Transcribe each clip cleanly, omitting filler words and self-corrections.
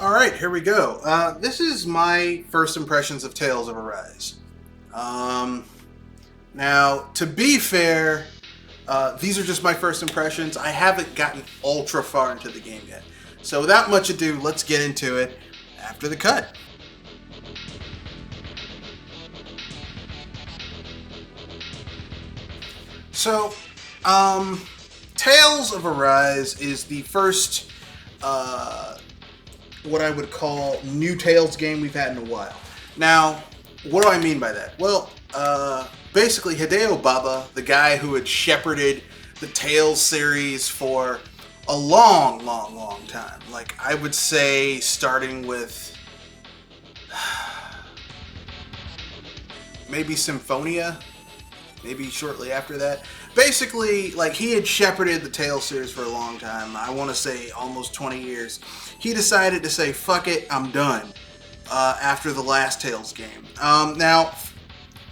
Alright, here we go. This is my first impressions of Tales of Arise. Um, Now, to be fair, these are just my first impressions. I haven't gotten ultra far into the game yet. So without much ado, let's get into it after the cut. So, Tales of Arise is the first, what I would call new Tales game we've had in a while. Now, what do I mean by that? Well, basically Hideo Baba, the guy who had shepherded the Tales series for a long, long, long time. Like, I would say starting with maybe Symphonia, maybe shortly after that. Basically, like, he had shepherded the Tales series for a long time. I want to say almost 20 years. He decided to say, fuck it, I'm done, after the last Tales game. Now,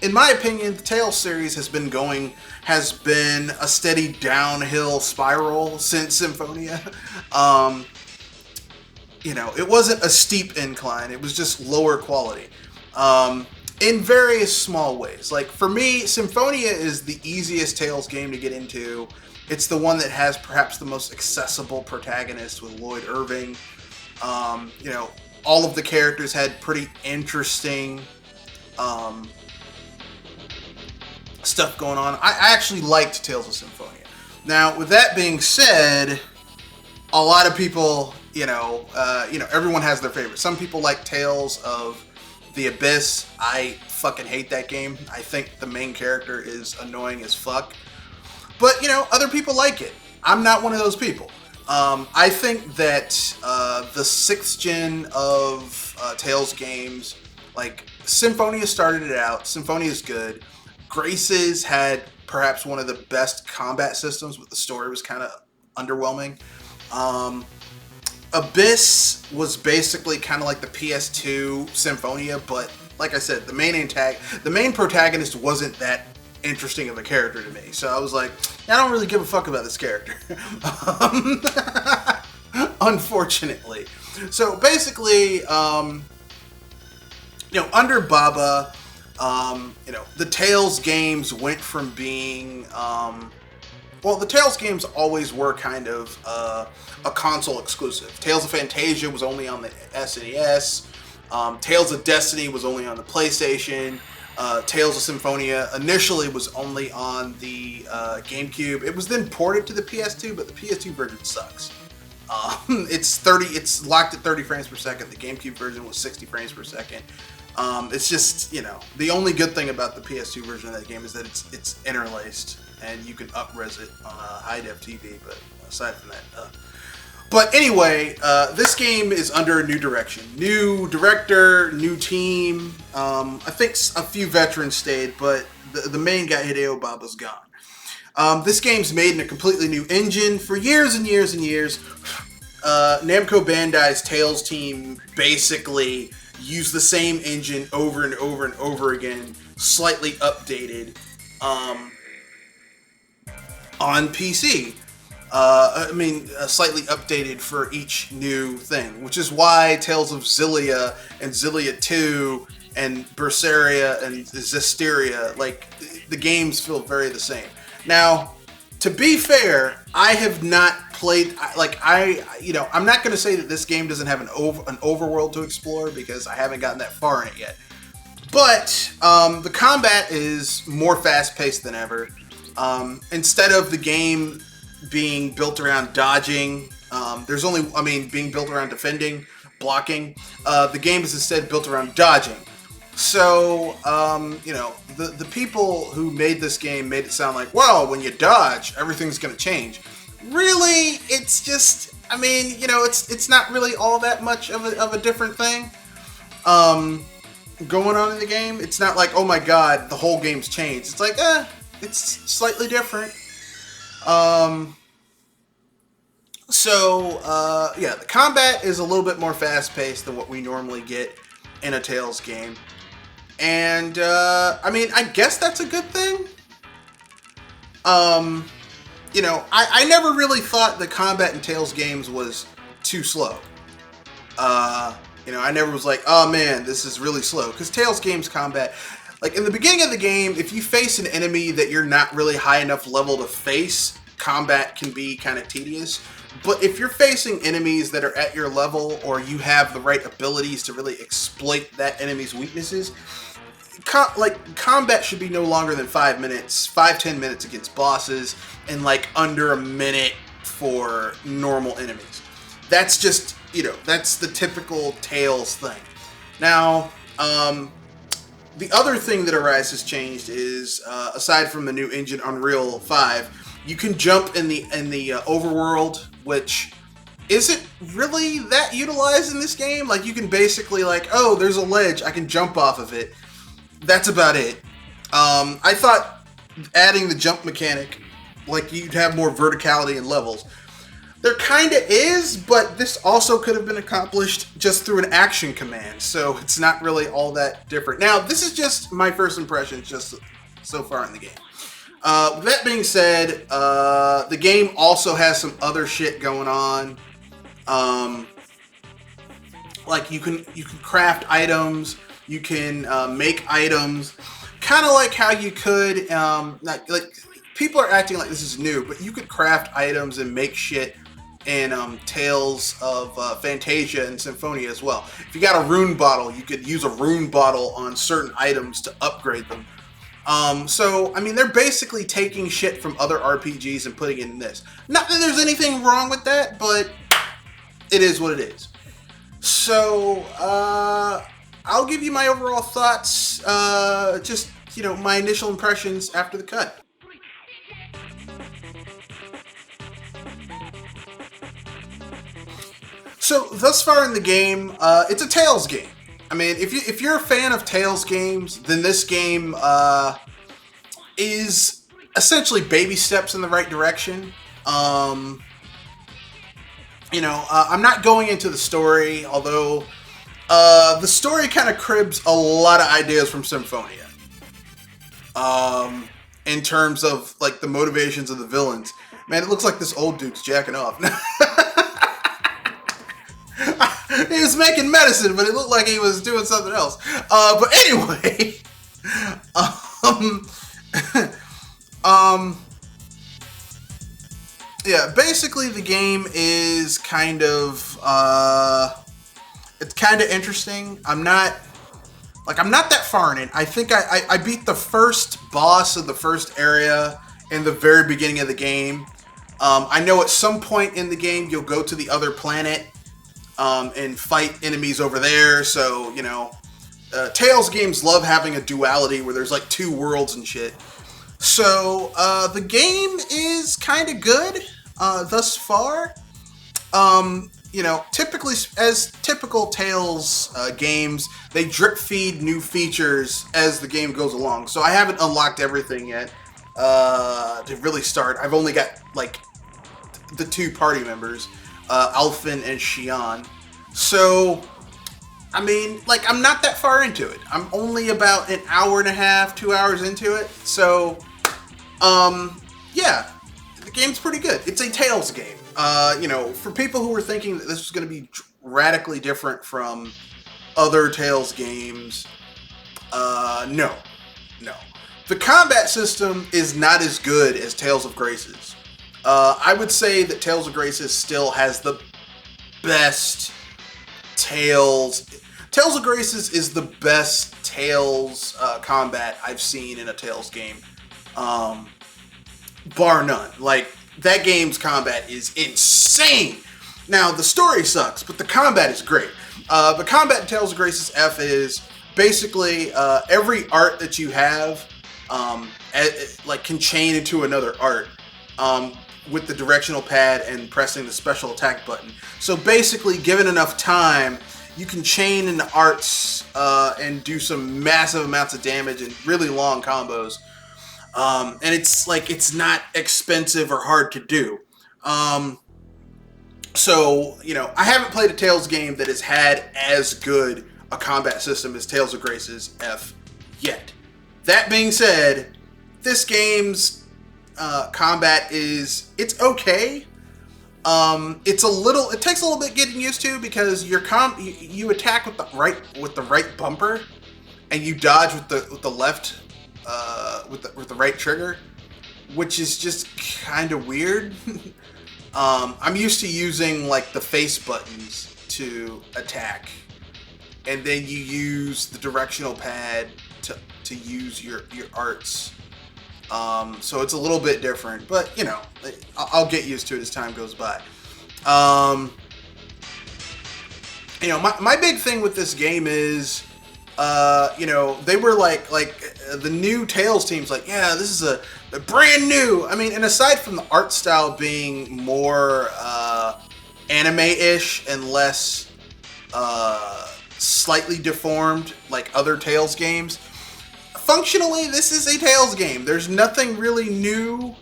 in my opinion, the Tales series has been a steady downhill spiral since Symphonia. It wasn't a steep incline. It was just lower quality. In various small ways. Like, for me, Symphonia is the easiest Tales game to get into. It's the one that has perhaps the most accessible protagonist with Lloyd Irving. All of the characters had pretty interesting stuff going on. I actually liked Tales of Symphonia. Now, with that being said, a lot of people, everyone has their favorite. Some people like Tales of the Abyss. I fucking hate that game. I think the main character is annoying as fuck. But, other people like it. I'm not one of those people. I think that the 6th gen of Tales games, like, Symphonia started it out. Symphonia is good. Graces had perhaps one of the best combat systems, but the story was kind of underwhelming. Abyss was basically kind of like the PS2 Symphonia, but like I said, the main protagonist wasn't that interesting of a character to me. So I was like, I don't really give a fuck about this character. Unfortunately. So basically, under Baba, the Tales games went from being, the Tales games always were kind of a console exclusive. Tales of Fantasia was only on the SNES. Tales of Destiny was only on the PlayStation. Tales of Symphonia initially was only on the GameCube. It was then ported to the PS2, but the PS2 version sucks. It's locked at 30 frames per second. The GameCube version was 60 frames per second. It's just, the only good thing about the PS2 version of that game is that it's interlaced and you can up-res it on a high-def TV, but aside from that, But anyway, this game is under a new direction. New director, new team. I think a few veterans stayed, but the main guy, Hideo Baba's gone. This game's made in a completely new engine. For years and years and years, Namco Bandai's Tales team basically used the same engine over and over and over again, slightly updated on PC. Slightly updated for each new thing, which is why Tales of Xillia and Xillia 2 and Berseria and Zestiria, like, the games feel very the same. Now, to be fair, I have not played, I'm not going to say that this game doesn't have an overworld to explore because I haven't gotten that far in it yet. But the combat is more fast-paced than ever. Instead of the game being built around dodging, being built around defending, blocking, the game is instead built around dodging. So, the people who made this game made it sound like, well, when you dodge, everything's going to change. Really, it's just, it's not really all that much of a different thing going on in the game. It's not like, oh my god, the whole game's changed. It's like, it's slightly different. The combat is a little bit more fast-paced than what we normally get in a Tales game. And, I guess that's a good thing. I never really thought the combat in Tales games was too slow. I never was like, oh man, this is really slow. Because Tales games combat, like in the beginning of the game, if you face an enemy that you're not really high enough level to face, combat can be kind of tedious. But if you're facing enemies that are at your level, or you have the right abilities to really exploit that enemy's weaknesses, combat should be no longer than 5 minutes, 5-10 minutes against bosses, and like under a minute for normal enemies. That's just, that's the typical Tales thing. Now, the other thing that Arise has changed is, aside from the new engine Unreal 5, you can jump in the overworld, which isn't really that utilized in this game. Like, you can basically, like, oh, there's a ledge, I can jump off of it. That's about it. I thought adding the jump mechanic, like, you'd have more verticality in levels. There kind of is, but this also could have been accomplished just through an action command, so it's not really all that different. Now, this is just my first impressions just so far in the game. With that being said, the game also has some other shit going on. Like you can craft items, you can make items, kind of like how you could, like people are acting like this is new, but you could craft items and make shit in Tales of Fantasia and Symphonia as well. If you got a rune bottle, you could use a rune bottle on certain items to upgrade them. So, I mean, they're basically taking shit from other RPGs and putting it in this. Not that there's anything wrong with that, but it is what it is. So, I'll give you my overall thoughts, just, my initial impressions after the cut. So, thus far in the game, it's a Tales game. I mean, if you're a fan of Tales games, then this game is essentially baby steps in the right direction. I'm not going into the story, although the story kind of cribs a lot of ideas from Symphonia. In terms of like the motivations of the villains. Man, it looks like this old dude's jacking off. He was making medicine, but it looked like he was doing something else. But anyway, yeah, basically the game is kind of, it's kind of interesting. I'm not that far in it. I think I beat the first boss of the first area in the very beginning of the game. I know at some point in the game you'll go to the other planet and fight enemies over there. So, Tales games love having a duality where there's like two worlds and shit. So, the game is kind of good thus far. Typically, as typical Tales games, they drip feed new features as the game goes along. So I haven't unlocked everything yet to really start. I've only got like the two party members, Alphen and Xian. So, I mean, like, I'm not that far into it. I'm only about an hour and a half, 2 hours into it. So, yeah, the game's pretty good. It's a Tales game. For people who were thinking that this was going to be radically different from other Tales games, no. The combat system is not as good as Tales of Graces. I would say that Tales of Graces still has the best Tales. Tales of Graces is the best Tales combat I've seen in a Tales game, bar none. Like, that game's combat is insane. Now, the story sucks, but the combat is great. The combat in Tales of Graces F is basically every art that you have can chain into another art. With the directional pad and pressing the special attack button. So basically, given enough time, you can chain into arts and do some massive amounts of damage and really long combos. And it's not expensive or hard to do. So, I haven't played a Tales game that has had as good a combat system as Tales of Graces F yet. That being said, this game's combat it's okay. It takes a little bit getting used to because you attack with the right bumper, and you dodge with the left with the right trigger, which is just kind of weird. I'm used to using like the face buttons to attack, and then you use the directional pad to use your arts. So it's a little bit different, but you know, I'll get used to it as time goes by. You know, my big thing with this game is, you know, they were like the new Tales team's like, yeah, this is a brand new. I mean, and aside from the art style being more anime-ish and less slightly deformed like other Tales games, functionally this is a Tales game. There's nothing really new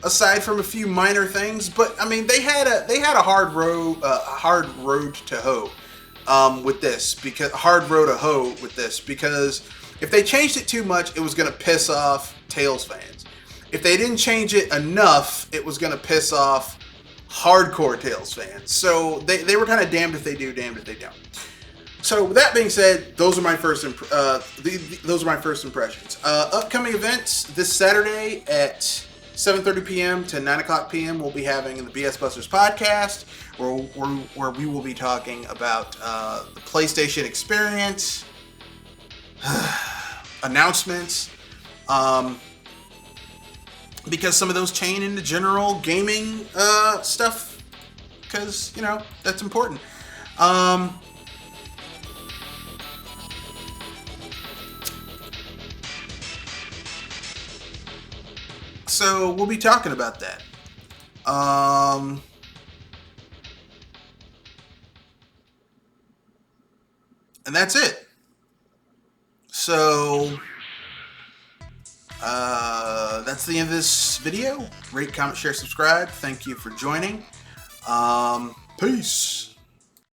aside from a few minor things, but I mean they had a hard road to hoe with this, because if they changed it too much, it was going to piss off Tales fans. If they didn't change it enough, it was going to piss off hardcore Tales fans. So they were kind of damned if they do, damned if they don't. So with that being said, those are my first impressions. Upcoming events this Saturday at 7:30 p.m. to 9 o'clock p.m. we'll be having the BS Busters podcast, where we will be talking about the PlayStation experience, announcements, because some of those chain into general gaming stuff, because, you know, that's important. So we'll be talking about that. And that's it. So that's the end of this video. Rate, comment, share, subscribe. Thank you for joining. Peace.